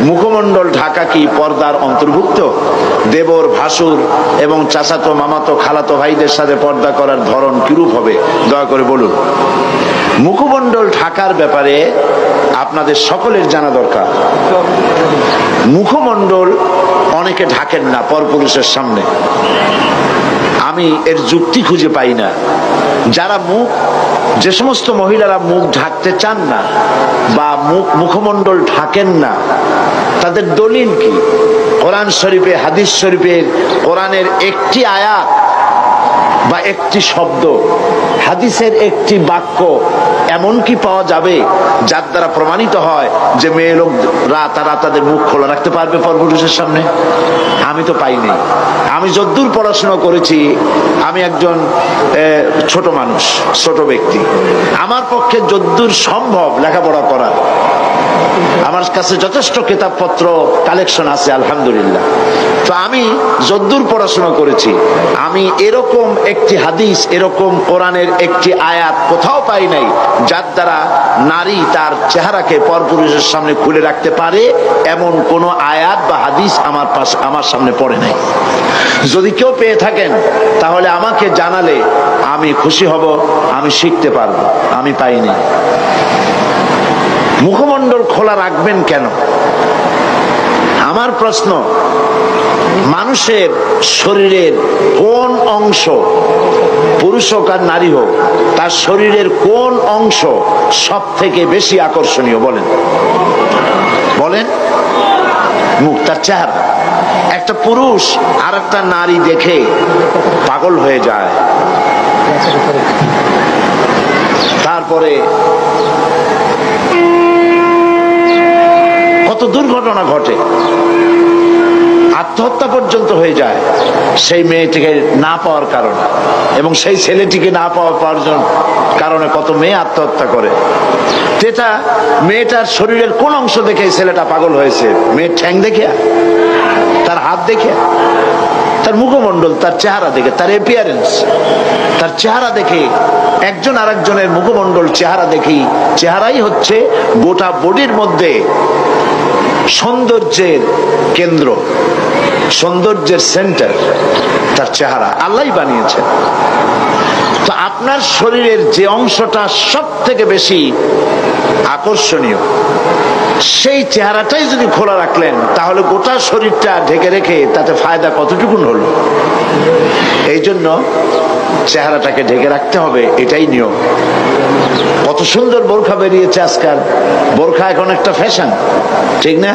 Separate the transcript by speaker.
Speaker 1: মুখমণ্ডল ঢাকা কি পর্দার অন্তর্ভুক্ত? দেবর, ভাসুর এবং চাচাতো, মামাতো, খালাতো ভাইদের সাথে পর্দা করার ধরন কিরূপ হবে দয়া করে বলুন। মুখমণ্ডল ঢাকার ব্যাপারে আপনাদের সকলের জানা দরকার। মুখমণ্ডল অনেকে ঢাকেন না পরপুরুষের সামনে, আমি এর যুক্তি খুঁজে পাই না। যারা যে সমস্ত মহিলারা মুখ ঢাকতে চান না বা মুখমণ্ডল ঢাকেন না, তাদের দলিল কি? কোরআন শরীফে, হাদিস শরীফের, কোরআনের একটি আয়াত বা একটি শব্দ, হাদিসের একটি বাক্য এমন কি পাওয়া যাবে যার দ্বারা প্রমাণিত হয় যে মেয়ে লোকরা তারা তাদের মুখ খোলা রাখতে পারবে পরপুরুষের সামনে? আমি তো পাইনি। আমি যদ্দূর পড়াশোনা করেছি, আমি একজন ছোট মানুষ, ছোট ব্যক্তি, আমার পক্ষে যদ্দূর সম্ভব লেখাপড়া করা, আমার কাছে যথেষ্ট কিতাবপত্র কালেকশন আছে আলহামদুলিল্লাহ। তো আমি যদ্দূর পড়াশোনা করেছি, আমি এরকম একটি হাদিস, এরকম কোরআনের একটি আয়াত কোথাও পাই নাই যার দ্বারা নারী তার চেহারাকে পরপুরুষের সামনে খুলে রাখতে পারে, এমন কোন আয়াত বা হাদিস আমার সামনে পড়ে নাই। যদি কেউ পেয়ে থাকেন তাহলে আমাকে জানালে আমি খুশি হব, আমি শিখতে পারবো। আমি পাইনি। মুখমণ্ডল খোলা রাখবেন কেন? আমার প্রশ্ন, মানুষের শরীরের কোন অংশ, পুরুষ হোক আর নারী হোক, তার শরীরের কোন অংশ সব থেকে বেশি আকর্ষণীয়? বলেন বলেন। মুখ, তার চেহারা। একটা পুরুষ আর একটা নারী দেখে পাগল হয়ে যায়, তারপরে কত দুর্ঘটনা ঘটে, আত্মহত্যা পর্যন্ত হয়ে যায় সেই মেয়েটিকে না পাওয়ার কারণে, এবং সেই ছেলেটিকে না পাওয়ার কারণে কত মেয়ে আত্মহত্যা করে। এটা মেয়েটার শরীরের কোন অংশ দেখে ছেলেটা পাগল হয়েছে? মেয়ের ঠ্যাং দেখে, তার হাত দেখে, তার মুখমণ্ডল, তার চেহারা দেখে, তার অ্যাপিয়ারেন্স, তার চেহারা দেখে। একজন আরেকজনের মুখমণ্ডল, চেহারা দেখি। চেহারাই হচ্ছে গোটা বডির মধ্যে সৌন্দর্যের কেন্দ্র, সৌন্দর্যের সেন্টার তার চেহারা। আল্লাহই বানিয়েছে। তো আপনার শরীরের যে অংশটা সব থেকে বেশি আকর্ষণীয়, সেই চেহারাটাই যদি খোলা রাখলেন, তাহলে গোটা শরীরটা ঢেকে রেখে তাতে ফায়দা কতটুকুন হলো? এই জন্য চেহারাটাকে ঢেকে রাখতে হবে, এটাই নিয়ম। কত সুন্দর বোরখা বেরিয়েছে আজকাল। বোরখা এখন একটা ফ্যাশন, ঠিক না?